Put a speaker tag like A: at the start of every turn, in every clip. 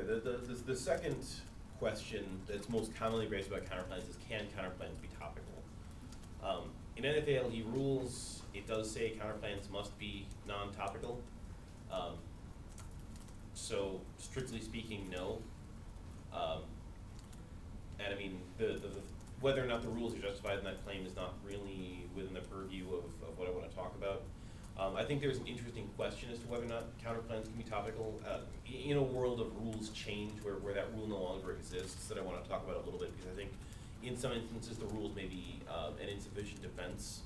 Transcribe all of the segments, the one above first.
A: The second question that's most commonly raised about counterplans is, can counterplans be topical? In NFA-LD rules, it does say counterplans must be non-topical. So strictly speaking, no. And I mean, whether or not the rules are justified in that claim is not really within the purview of what I want to talk about. I think there's an interesting question as to whether or not counterplans can be topical. In a world of rules change where that rule no longer exists, that I want to talk about a little bit, because I think in some instances the rules may be an insufficient defense.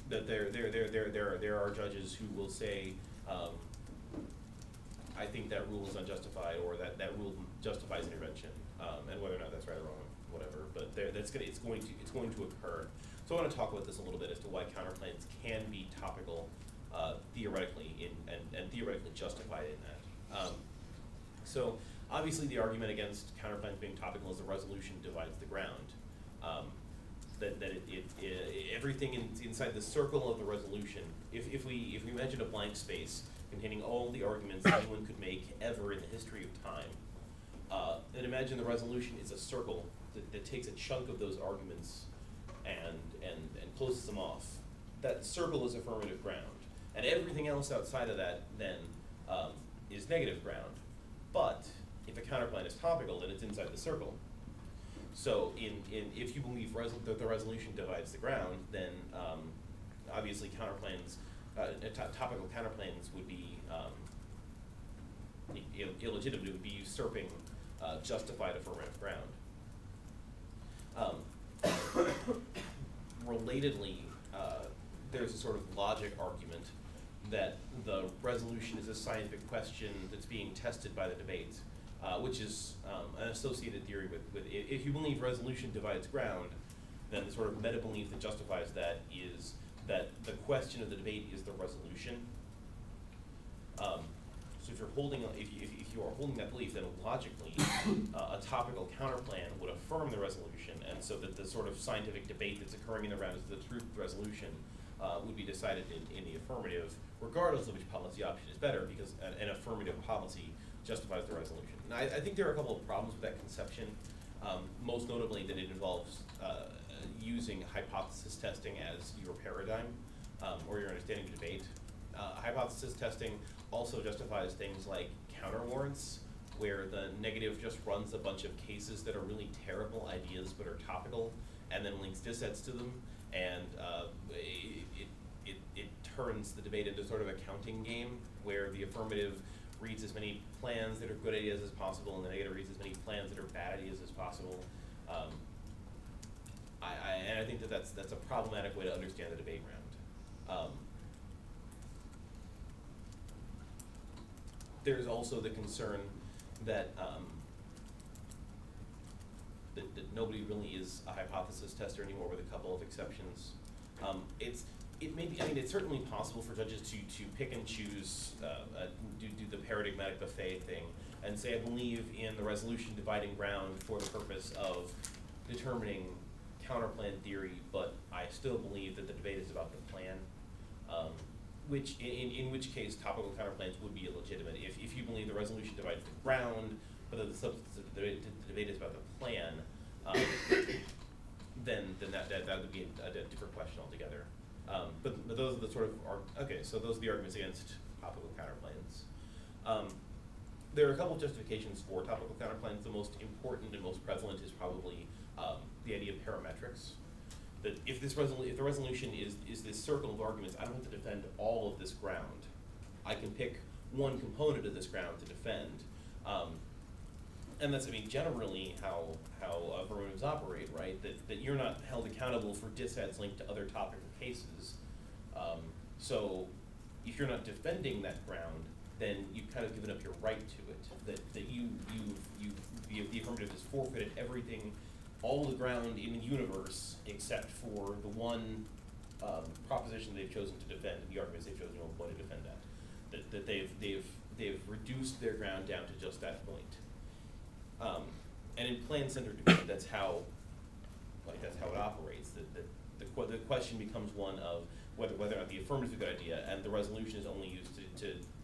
A: That there are judges who will say, I think that rule is unjustified, or that rule justifies intervention, and whether or not that's right or wrong, whatever. But it's going to occur. So I want to talk about this a little bit as to why counterplans can be topical theoretically and theoretically justified in that. So obviously the argument against counterplans being topical is the resolution divides the ground. Everything inside the circle of the resolution, if we imagine a blank space containing all the arguments anyone could make ever in the history of time, then imagine the resolution is a circle that takes a chunk of those arguments and closes them off. That circle is affirmative ground, and everything else outside of that then is negative ground. But if a counterplan is topical, then it's inside the circle. So if you believe that the resolution divides the ground, then obviously counterplans, topical counterplans would be illegitimate. It would be usurping justified affirmative ground. Relatedly, there's a sort of logic argument that the resolution is a scientific question that's being tested by the debate, which is an associated theory with if you believe resolution divides ground, then the sort of meta belief that justifies that is that the question of the debate is the resolution. So if you are holding that belief, then logically a topical counterplan would affirm the resolution, and so that the sort of scientific debate that's occurring in the round is the truth of the resolution would be decided in the affirmative, regardless of which policy option is better, because an affirmative policy justifies the resolution. Now, I think there are a couple of problems with that conception, most notably that it involves using hypothesis testing as your paradigm or your understanding of debate. Hypothesis testing also justifies things like counter warrants, where the negative just runs a bunch of cases that are really terrible ideas but are topical, and then links dissets to them, and it turns the debate into sort of a counting game, where the affirmative reads as many plans that are good ideas as possible, and the negative reads as many plans that are bad ideas as possible. And I think that's a problematic way to understand the debate round. There's also the concern that that nobody really is a hypothesis tester anymore, with a couple of exceptions. It's certainly possible for judges to pick and choose, do the paradigmatic buffet thing, and say, I believe in the resolution dividing ground for the purpose of determining counterplan theory, but I still believe that the debate is about the plan. In which case topical counterplans would be illegitimate. If you believe the resolution divides the ground, but that the substance of the debate is about the plan, then that would be a different question altogether. But those are the sort of so those are the arguments against topical counterplans. There are a couple of justifications for topical counterplans. The most important and most prevalent is probably the idea of parametrics. That if the resolution is this circle of arguments, I don't have to defend all of this ground. I can pick one component of this ground to defend, and that's generally how affirmatives operate, right? That you're not held accountable for dissets linked to other topical cases. So if you're not defending that ground, then you've kind of given up your right to it. That the affirmative has forfeited everything, all the ground in the universe except for the one proposition they've chosen to defend, and the arguments they've chosen to employ to defend that. That they've reduced their ground down to just that point. And in plan-centered debate, that's how it operates. The question becomes one of whether or not the affirmative is a good idea, and the resolution is only used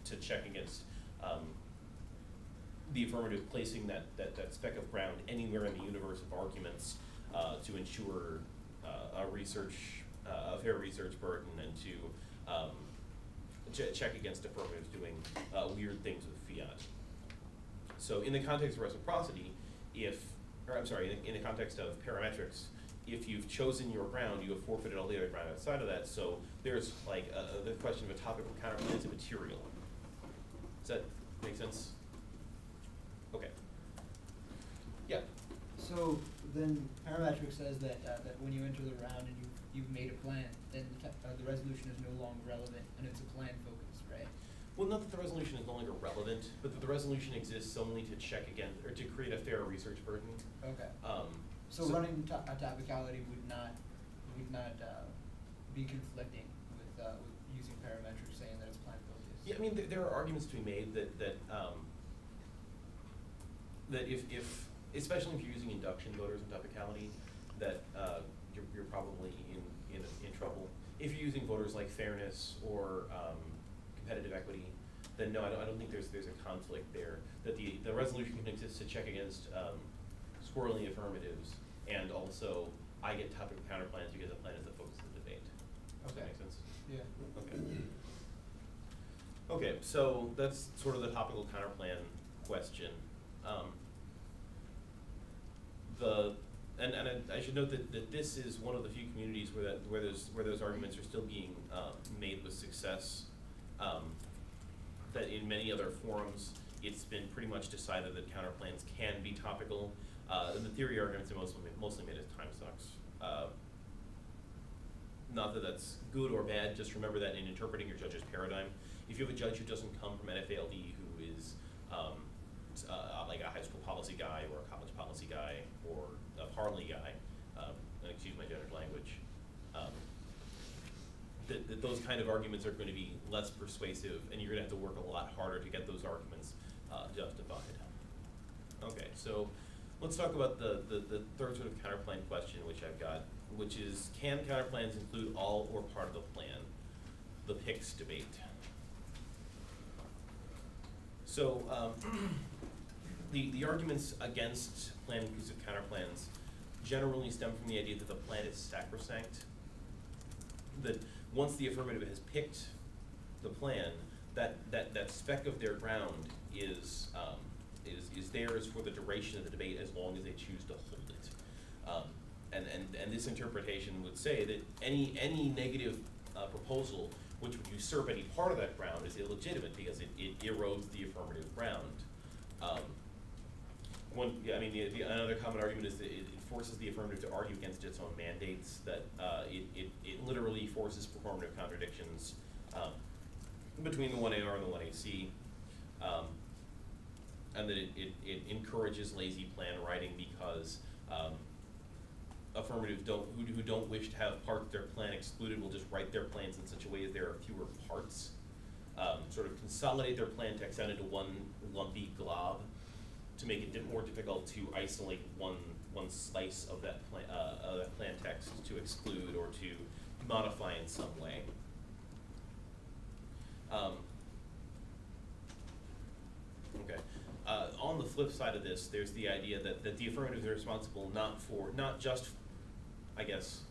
A: to check against the affirmative placing that speck of ground anywhere in the universe of arguments to ensure a fair research burden and to check against affirmatives doing weird things with fiat. So in the context of reciprocity, in the context of parametrics, if you've chosen your ground, you have forfeited all the other ground outside of that. So there's like the question of a topical counterplan is a material. Does that make sense? Okay. Yeah.
B: So then parametrics says that that when you enter the round and you've made a plan, then the resolution is no longer relevant and it's a plan focus, right?
A: Well, not that the resolution is no longer relevant, but that the resolution exists only to check against or to create a fair research burden.
B: Okay. So running a topicality would not be conflicting with using parametrics, saying that it's plan focused.
A: Yeah, I mean there are arguments to be made that if especially if you're using induction voters in topicality, that you're probably in trouble. If you're using voters like fairness or competitive equity, then no, I don't think there's a conflict there. That the resolution can exist to check against squirreling affirmatives, and also I get topical counterplans because the plan is the focus of the debate. Does that make sense?
B: Yeah.
A: Okay. Okay, so that's sort of the topical counterplan question. And I should note that this is one of the few communities where those arguments are still being made with success. That in many other forums, it's been pretty much decided that counterplans can be topical. The theory arguments are mostly made as time sucks. Not that that's good or bad, just remember that in interpreting your judge's paradigm, if you have a judge who doesn't come from NFA-LD, who is like a high school policy guy or a college policy guy or a Harley guy, and excuse my gendered language, that those kind of arguments are going to be less persuasive, and you're going to have to work a lot harder to get those arguments justified. Okay, so let's talk about the third sort of counterplan question which I've got, which is, can counterplans include all or part of the plan? The PICS debate. So the arguments against plan-inclusive counterplans generally stem from the idea that the plan is sacrosanct. That once the affirmative has picked the plan, that speck of their ground is theirs for the duration of the debate as long as they choose to hold it. And this interpretation would say that any negative proposal which would usurp any part of that ground is illegitimate because it erodes the affirmative ground. Another common argument is that it forces the affirmative to argue against its own mandates, that it literally forces performative contradictions between the 1AR and the 1AC, and that it encourages lazy plan writing because affirmatives who don't wish to have part of their plan excluded will just write their plans in such a way that there are fewer parts, sort of consolidate their plan text out into one lumpy glob to make it more difficult to isolate one slice of that plan text to exclude or to modify in some way. Okay. On the flip side of this, there's the idea that the affirmatives are responsible not just, I guess,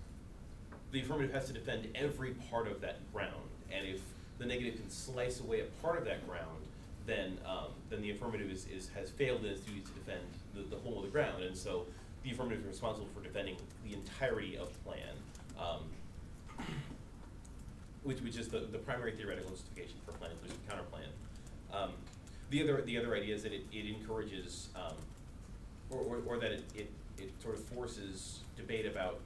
A: the affirmative has to defend every part of that ground, and if the negative can slice away a part of that ground, then the affirmative has failed in its duty to defend the whole of the ground, and so the affirmative is responsible for defending the entirety of plan, which is the primary theoretical justification for plan-inclusive counterplan. The other idea is that it encourages, or that it sort of forces debate about